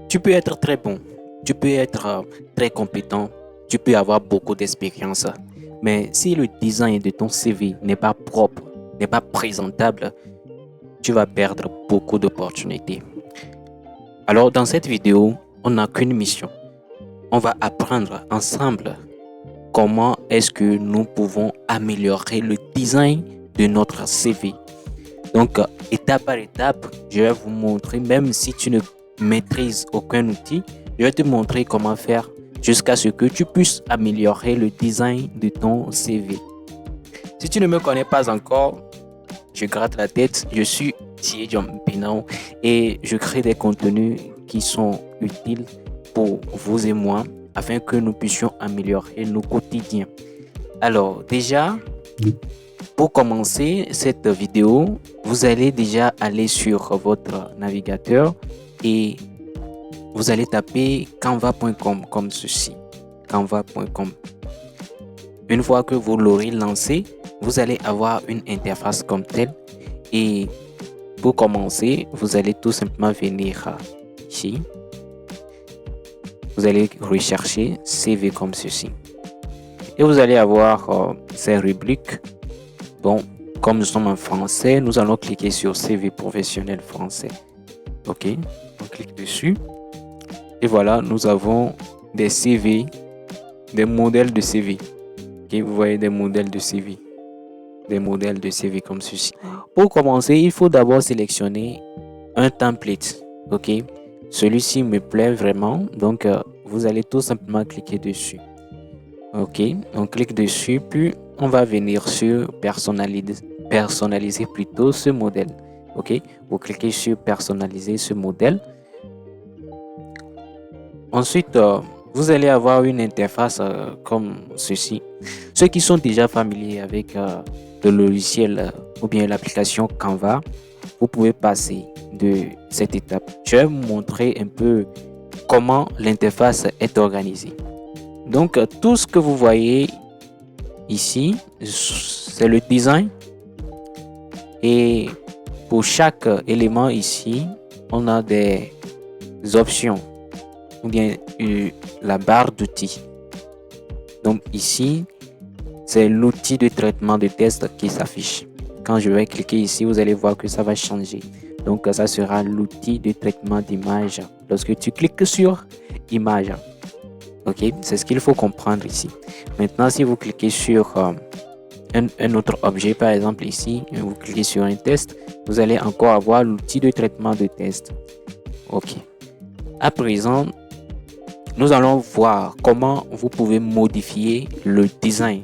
Tu peux être très bon, tu peux être très compétent, tu peux avoir beaucoup d'expérience. Mais si le design de ton CV n'est pas propre, n'est pas présentable, tu vas perdre beaucoup d'opportunités. Alors dans cette vidéo, on n'a qu'une mission. On va apprendre ensemble comment est-ce que nous pouvons améliorer le design de notre CV. Donc, étape par étape, je vais vous montrer, même si tu ne maîtrises aucun outil, je vais te montrer comment faire jusqu'à ce que tu puisses améliorer le design de ton CV. Si tu ne me connais pas encore, je gratte la tête, je suis Thierry Pinon et je crée des contenus qui sont utiles pour vous et moi afin que nous puissions améliorer nos quotidiens. Alors déjà, pour commencer cette vidéo, vous allez déjà aller sur votre navigateur et vous allez taper canva.com comme ceci. Canva.com. Une fois que vous l'aurez lancé, vous allez avoir une interface comme telle et pour commencer, vous allez tout simplement venir ici. Vous allez rechercher CV comme ceci. Et vous allez avoir ces rubriques. Bon, comme nous sommes en français, nous allons cliquer sur CV professionnel français. Ok, on clique dessus. Et voilà, nous avons des CV, des modèles de CV. Ok, vous voyez des modèles de CV. Des modèles de CV comme ceci. Pour commencer, il faut d'abord sélectionner un template. Ok, celui-ci me plaît vraiment. Donc, vous allez tout simplement cliquer dessus. Ok, on clique dessus, puis on va venir sur personnaliser plutôt ce modèle. Ok, vous cliquez sur personnaliser ce modèle. Ensuite, vous allez avoir une interface comme ceci. Ceux qui sont déjà familiers avec le logiciel ou bien l'application Canva, vous pouvez passer de cette étape. Je vais vous montrer un peu comment l'interface est organisée. Donc, tout ce que vous voyez ici, c'est le design. Et pour chaque élément ici, on a des options ou bien la barre d'outils. Donc ici, c'est l'outil de traitement de test qui s'affiche. Quand je vais cliquer ici, vous allez voir que ça va changer. Donc ça sera l'outil de traitement d'image. Lorsque tu cliques sur image, ok, c'est ce qu'il faut comprendre ici. Maintenant, si vous cliquez sur un autre objet, par exemple ici, vous cliquez sur un test, vous allez encore avoir l'outil de traitement de test. Ok. À présent, nous allons voir comment vous pouvez modifier le design.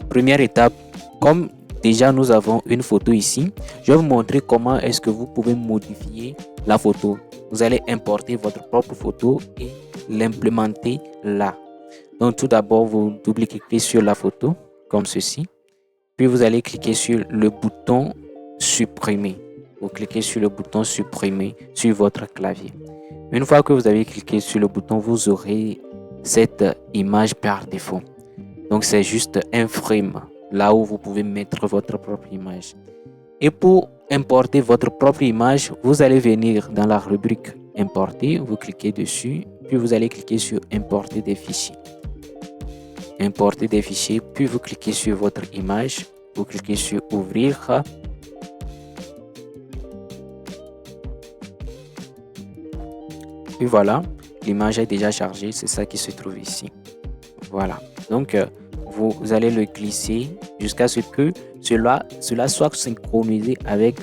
Première étape, comme déjà nous avons une photo ici, je vais vous montrer comment est-ce que vous pouvez modifier la photo. Vous allez importer votre propre photo et l'implémenter là. Donc tout d'abord, vous double-cliquez sur la photo comme ceci. Puis vous allez cliquer sur le bouton supprimer. Vous cliquez sur le bouton supprimer sur votre clavier. Une fois que vous avez cliqué sur le bouton, vous aurez cette image par défaut. Donc c'est juste un frame, là où vous pouvez mettre votre propre image. Et pour importer votre propre image, vous allez venir dans la rubrique importer, vous cliquez dessus, puis vous allez cliquer sur importer des fichiers. Importer des fichiers, puis vous cliquez sur votre image, vous cliquez sur ouvrir. Et voilà, l'image est déjà chargée, c'est ça qui se trouve ici. Voilà, donc vous allez le glisser jusqu'à ce que cela soit synchronisé avec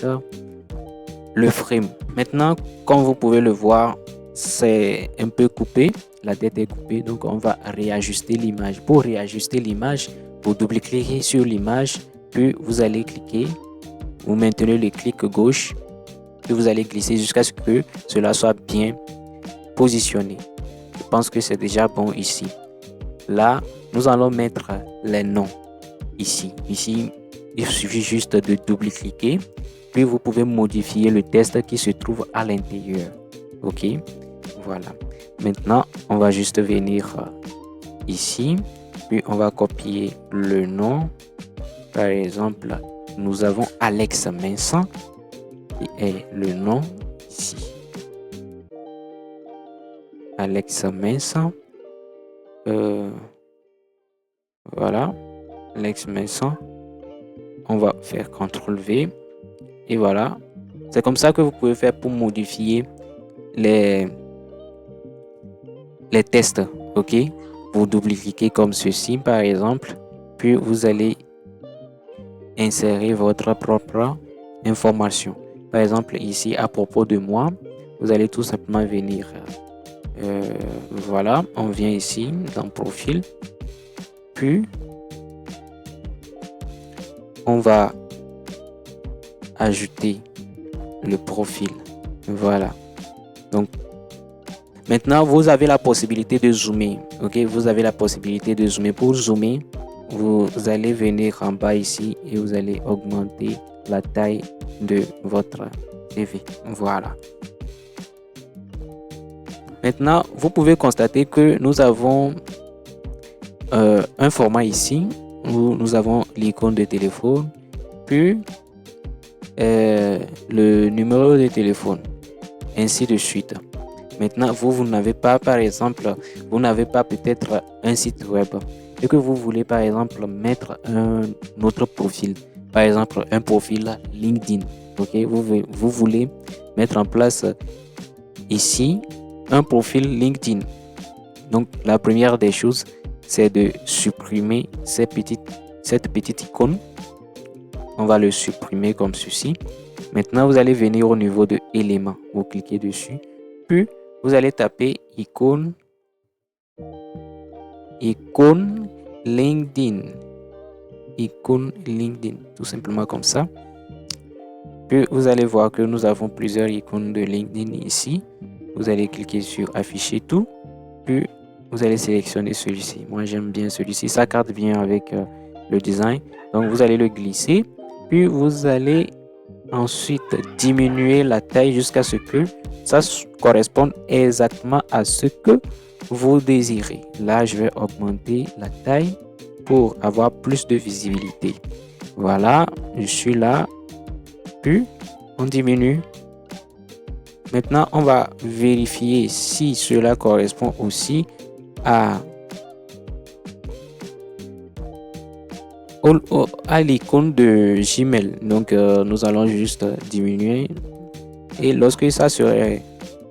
le frame. Maintenant, comme vous pouvez le voir, c'est un peu coupé, la tête est coupée, donc on va réajuster l'image. Pour réajuster l'image, vous double-cliquez sur l'image, puis vous allez cliquer, vous maintenez le clic gauche, puis vous allez glisser jusqu'à ce que cela soit bien positionné. Je pense que c'est déjà bon ici. Là, nous allons mettre les noms ici. Ici, il suffit juste de double-cliquer. Puis vous pouvez modifier le texte qui se trouve à l'intérieur. Ok, voilà. Maintenant, on va juste venir ici. Puis on va copier le nom. Par exemple, nous avons Alex Vincent qui est le nom ici. Alex Messon. Voilà, Alex Messon. On va faire CTRL V. Et voilà. C'est comme ça que vous pouvez faire pour modifier les tests. OK? Vous double-cliquez comme ceci, par exemple. Puis vous allez insérer votre propre information. Par exemple, ici, à propos de moi, vous allez tout simplement venir. Voilà, on vient ici dans Profil. Puis, on va ajouter le profil. Voilà. Donc, maintenant, vous avez la possibilité de zoomer. OK? Vous avez la possibilité de zoomer. Pour zoomer, vous allez venir en bas ici et vous allez augmenter la taille de votre CV. Voilà. Maintenant, vous pouvez constater que nous avons un format ici où nous avons l'icône de téléphone, puis le numéro de téléphone, ainsi de suite. Maintenant, vous n'avez pas, par exemple, vous n'avez pas peut-être un site web et que vous voulez, par exemple, mettre un autre profil, par exemple, un profil LinkedIn. Ok, vous voulez mettre en place ici un profil LinkedIn. Donc, la première des choses, c'est de supprimer cette petite icône. On va le supprimer comme ceci. Maintenant, vous allez venir au niveau de éléments. Vous cliquez dessus. Puis, vous allez taper icône LinkedIn. Icône LinkedIn. Tout simplement comme ça. Puis, vous allez voir que nous avons plusieurs icônes de LinkedIn ici. Vous allez cliquer sur afficher tout. Puis, vous allez sélectionner celui-ci. Moi, j'aime bien celui-ci. Ça cadre bien avec le design. Donc, vous allez le glisser. Puis, vous allez ensuite diminuer la taille jusqu'à ce que ça corresponde exactement à ce que vous désirez. Là, je vais augmenter la taille pour avoir plus de visibilité. Voilà, je suis là. Puis, on diminue. Maintenant, on va vérifier si cela correspond aussi à l'icône de Gmail. Donc, nous allons juste diminuer. Et lorsque ça serait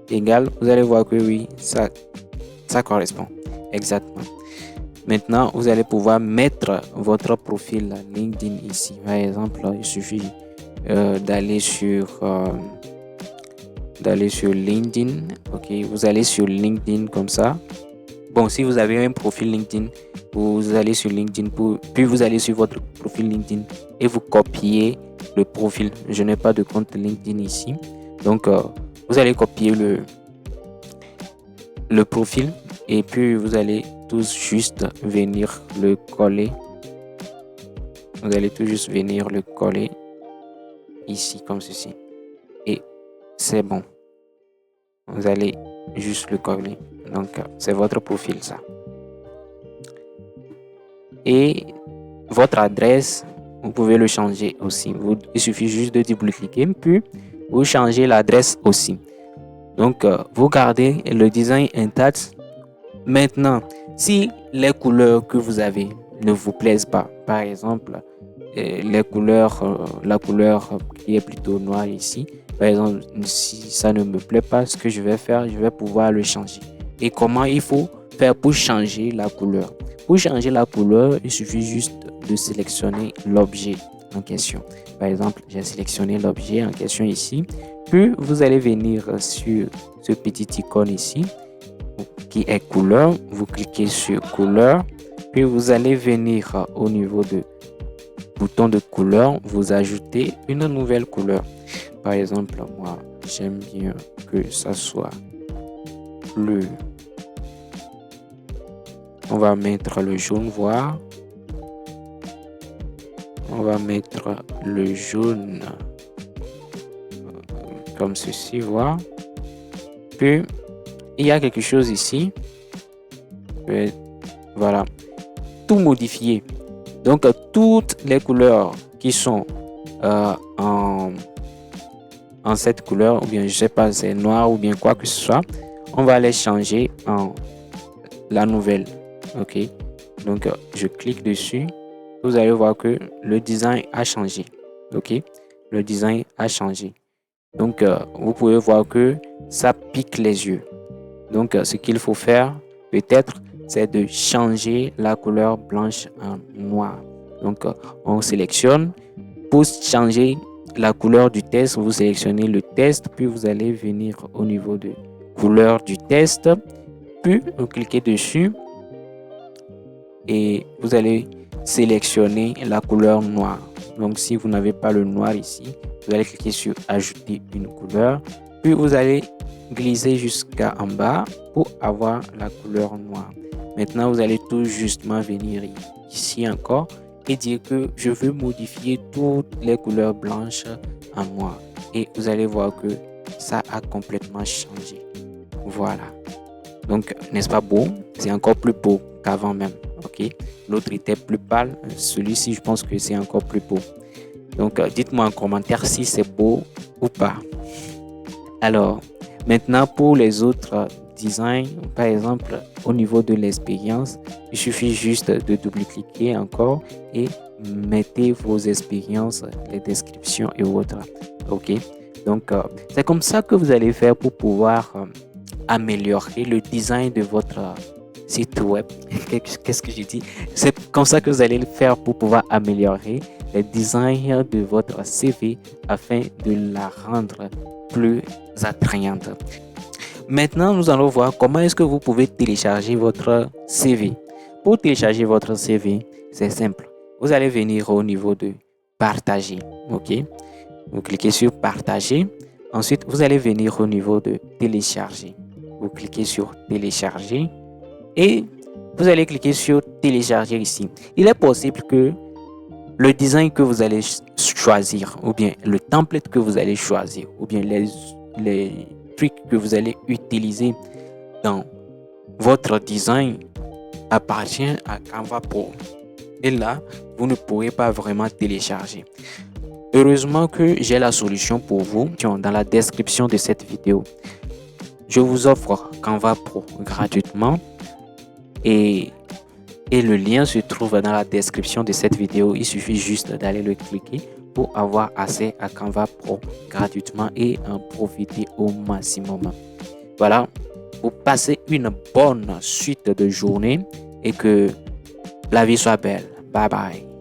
égal, vous allez voir que oui, ça correspond exactement. Maintenant, vous allez pouvoir mettre votre profil LinkedIn ici. Par exemple, il suffit d'aller sur LinkedIn. Ok, vous allez sur LinkedIn comme ça. Bon, si vous avez un profil LinkedIn, vous allez sur LinkedIn, puis vous allez sur votre profil LinkedIn et vous copiez le profil. Je n'ai pas de compte LinkedIn ici. Donc, vous allez copier le profil et puis vous allez tout juste venir le coller. Vous allez tout juste venir le coller ici comme ceci. Et c'est bon. Vous allez juste le coller. Donc, c'est votre profil, ça. Et votre adresse, vous pouvez le changer aussi. Il suffit juste de double-cliquer, puis vous changez l'adresse aussi. Donc, vous gardez le design intact. Maintenant, si les couleurs que vous avez ne vous plaisent pas, par exemple, la couleur qui est plutôt noire ici, par exemple, si ça ne me plaît pas, ce que je vais faire, je vais pouvoir le changer. Et comment il faut faire pour changer la couleur? Pour changer la couleur, il suffit juste de sélectionner l'objet en question. Par exemple, j'ai sélectionné l'objet en question ici. Puis, vous allez venir sur ce petit icône ici qui est couleur. Vous cliquez sur couleur. Puis, vous allez venir au niveau de bouton de couleur. Vous ajoutez une nouvelle couleur. Par exemple, moi, j'aime bien que ça soit bleu. On va mettre le jaune voir. On va mettre le jaune comme ceci, voir. Puis, il y a quelque chose ici. Voilà. Tout modifier. Donc, toutes les couleurs qui sont en cette couleur, ou bien je sais pas, c'est noir ou bien quoi que ce soit, on va les changer en la nouvelle. Ok, donc je clique dessus. Vous allez voir que le design a changé. Ok, le design a changé. Donc vous pouvez voir que ça pique les yeux. Donc ce qu'il faut faire peut-être, c'est de changer la couleur blanche en noir. Donc on sélectionne. Pour changer la couleur du test, vous sélectionnez le test, puis vous allez venir au niveau de couleur du test, puis vous cliquez dessus et vous allez sélectionner la couleur noire. Donc si vous n'avez pas le noir ici, vous allez cliquer sur ajouter une couleur, puis vous allez glisser jusqu'à en bas pour avoir la couleur noire. Maintenant vous allez tout justement venir ici encore et dire que je veux modifier toutes les couleurs blanches en noir, et vous allez voir que ça a complètement changé. Voilà, donc n'est-ce pas beau? C'est encore plus beau qu'avant même. Ok, l'autre était plus pâle, celui-ci je pense que c'est encore plus beau. Donc dites-moi en commentaire si c'est beau ou pas. Alors maintenant pour les autres designs, par exemple au niveau de l'expérience, il suffit juste de double-cliquer encore et mettez vos expériences, les descriptions et autres. Ok, donc c'est comme ça que vous allez faire pour pouvoir améliorer le design de votre site web. Qu'est-ce que j'ai dit? C'est comme ça que vous allez le faire pour pouvoir améliorer le design de votre CV afin de la rendre plus attrayante. Maintenant, nous allons voir comment est-ce que vous pouvez télécharger votre CV. Pour télécharger votre CV, c'est simple. Vous allez venir au niveau de partager. Ok, vous cliquez sur partager. Ensuite, vous allez venir au niveau de télécharger. Vous cliquez sur télécharger et vous allez cliquer sur télécharger ici. Il est possible que le design que vous allez choisir, ou bien le template que vous allez choisir, ou bien les trucs que vous allez utiliser dans votre design appartient à Canva Pro. Et là, vous ne pourrez pas vraiment télécharger. Heureusement que j'ai la solution pour vous dans la description de cette vidéo. Je vous offre Canva Pro gratuitement et le lien se trouve dans la description de cette vidéo. Il suffit juste d'aller le cliquer pour avoir accès à Canva Pro gratuitement et en profiter au maximum. Voilà, vous passez une bonne suite de journée et que la vie soit belle. Bye bye.